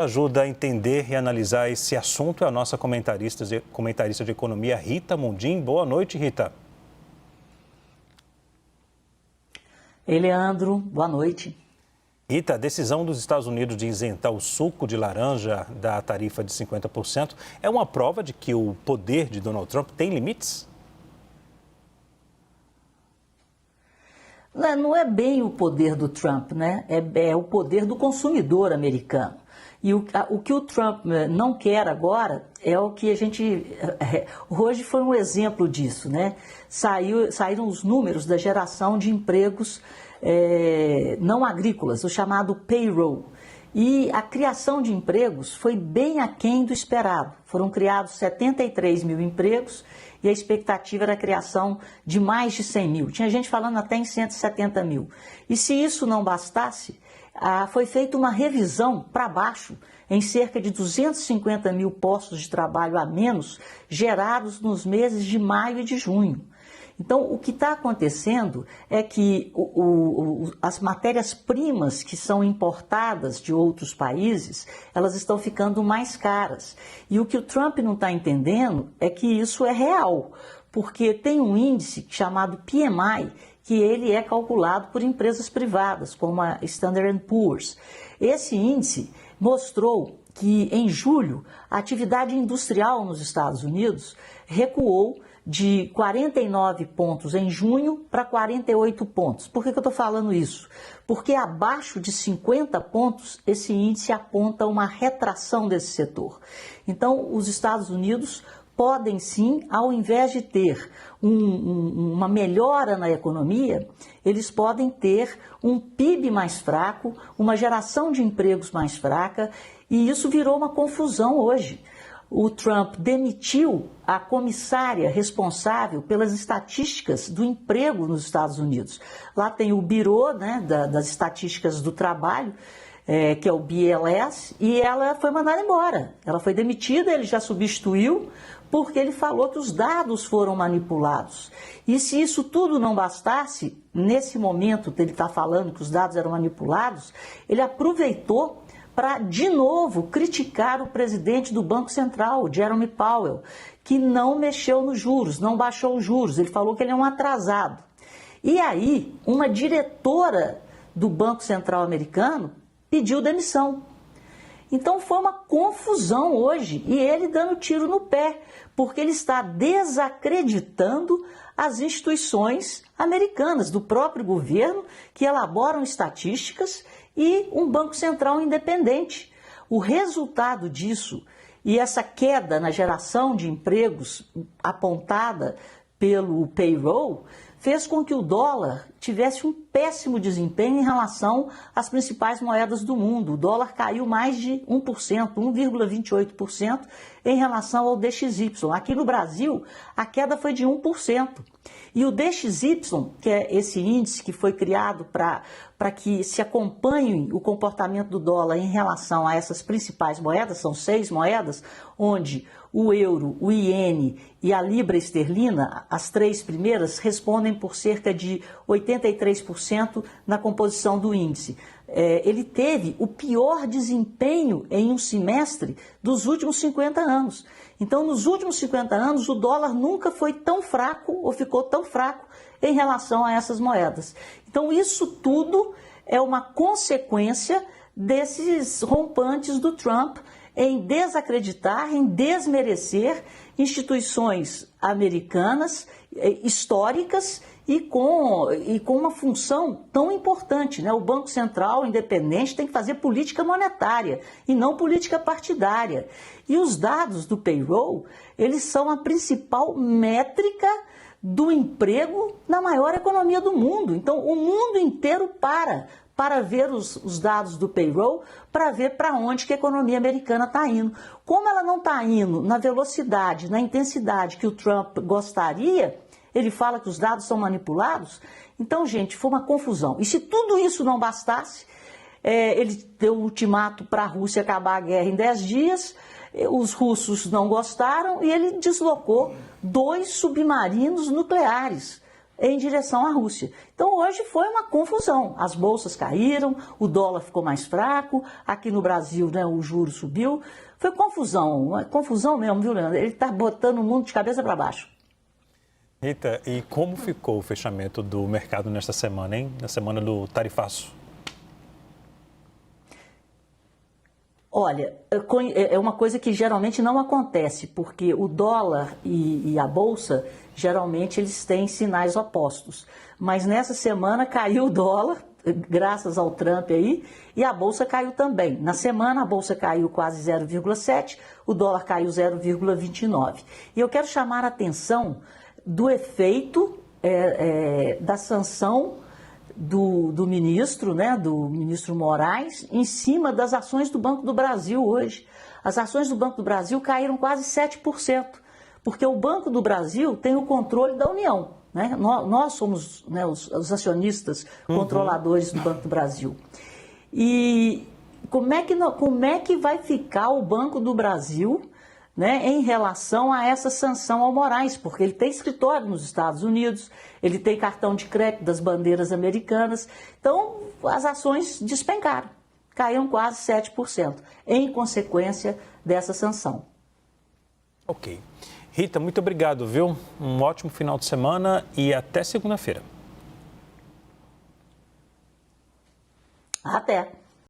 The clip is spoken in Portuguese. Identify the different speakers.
Speaker 1: Ajuda a entender e analisar esse assunto é a nossa comentarista de economia, Rita Mundim. Boa noite, Rita.
Speaker 2: Ei, Leandro, boa noite.
Speaker 1: Rita, a decisão dos Estados Unidos de isentar o suco de laranja da tarifa de 50% é uma prova de que o poder de Donald Trump tem limites?
Speaker 2: Não é bem o poder do Trump, né? É o poder do consumidor americano. E o que o Trump não quer agora é o que a gente... Hoje foi um exemplo disso, né? Saíram os números da geração de empregos não agrícolas, o chamado payroll. E a criação de empregos foi bem aquém do esperado. Foram criados 73 mil empregos e a expectativa era a criação de mais de 100 mil. Tinha gente falando até em 170 mil. E se isso não bastasse, foi feita uma revisão para baixo em cerca de 250 mil postos de trabalho a menos gerados nos meses de maio e de junho. Então, o que está acontecendo é que as matérias-primas que são importadas de outros países, elas estão ficando mais caras. E o que o Trump não está entendendo é que isso é real, porque tem um índice chamado PMI, que ele é calculado por empresas privadas, como a Standard & Poor's. Esse índice mostrou que, em julho, a atividade industrial nos Estados Unidos recuou de 49 pontos em junho para 48 pontos. Por que eu estou falando isso? Porque abaixo de 50 pontos, esse índice aponta uma retração desse setor. Então, os Estados Unidos podem sim, ao invés de ter uma melhora na economia, eles podem ter um PIB mais fraco, uma geração de empregos mais fraca, e isso virou uma confusão hoje. O Trump demitiu a comissária responsável pelas estatísticas do emprego nos Estados Unidos. Lá tem o Bureau, né, das Estatísticas do Trabalho, que é o BLS, e ela foi mandada embora. Ela foi demitida, ele já substituiu, porque ele falou que os dados foram manipulados. E se isso tudo não bastasse, nesse momento que ele está falando que os dados eram manipulados, ele aproveitou para, de novo, criticar o presidente do Banco Central, Jerome Powell, que não mexeu nos juros, não baixou os juros. Ele falou que ele é um atrasado. E aí, uma diretora do Banco Central americano pediu demissão. Então foi uma confusão hoje, e ele dando tiro no pé, porque ele está desacreditando as instituições americanas, do próprio governo, que elaboram estatísticas, e um Banco Central independente. O resultado disso, e essa queda na geração de empregos apontada pelo payroll, fez com que o dólar tivesse um péssimo desempenho em relação às principais moedas do mundo. O dólar caiu mais de 1%, 1,28% em relação ao DXY. Aqui no Brasil, a queda foi de 1%. E o DXY, que é esse índice que foi criado para que se acompanhe o comportamento do dólar em relação a essas principais moedas, são 6 moedas, onde o euro, o iene e a libra esterlina, as 3 primeiras, respondem por cerca de 83% na composição do índice. Ele teve o pior desempenho em um semestre dos últimos 50 anos. Então, nos últimos 50 anos, o dólar nunca foi tão fraco ou ficou tão fraco em relação a essas moedas. Então, isso tudo é uma consequência desses rompantes do Trump em desacreditar, em desmerecer instituições americanas históricas e com uma função tão importante, né? O Banco Central independente tem que fazer política monetária e não política partidária. E os dados do payroll, eles são a principal métrica do emprego na maior economia do mundo. Então, o mundo inteiro para ver os dados do payroll, para ver para onde que a economia americana está indo. Como ela não está indo na velocidade, na intensidade que o Trump gostaria, ele fala que os dados são manipulados. Então, gente, foi uma confusão. E se tudo isso não bastasse, ele deu um ultimato para a Rússia acabar a guerra em 10 dias, os russos não gostaram e ele deslocou 2 submarinos nucleares em direção à Rússia. Então hoje foi uma confusão, as bolsas caíram, o dólar ficou mais fraco, aqui no Brasil, né, o juro subiu, foi confusão, uma confusão mesmo, viu, Leandro? Ele está botando o mundo de cabeça para baixo.
Speaker 1: Rita, e como ficou o fechamento do mercado nesta semana, hein? Na semana do tarifaço?
Speaker 2: Olha, é uma coisa que geralmente não acontece, porque o dólar e a bolsa, geralmente eles têm sinais opostos. Mas nessa semana caiu o dólar, graças ao Trump aí, e a bolsa caiu também. Na semana a bolsa caiu quase 0,7, o dólar caiu 0,29. E eu quero chamar a atenção do efeito da sanção do ministro, né, do ministro Moraes, em cima das ações do Banco do Brasil hoje. As ações do Banco do Brasil caíram quase 7%, porque o Banco do Brasil tem o controle da União. Né? Nós somos, né, os acionistas controladores do Banco do Brasil. E como é que vai ficar o Banco do Brasil, né, em relação a essa sanção ao Moraes, porque ele tem escritório nos Estados Unidos, ele tem cartão de crédito das bandeiras americanas, então as ações despencaram, caíram quase 7%, em consequência dessa sanção.
Speaker 1: Ok. Rita, muito obrigado, viu? Um ótimo final de semana e até segunda-feira.
Speaker 2: Até!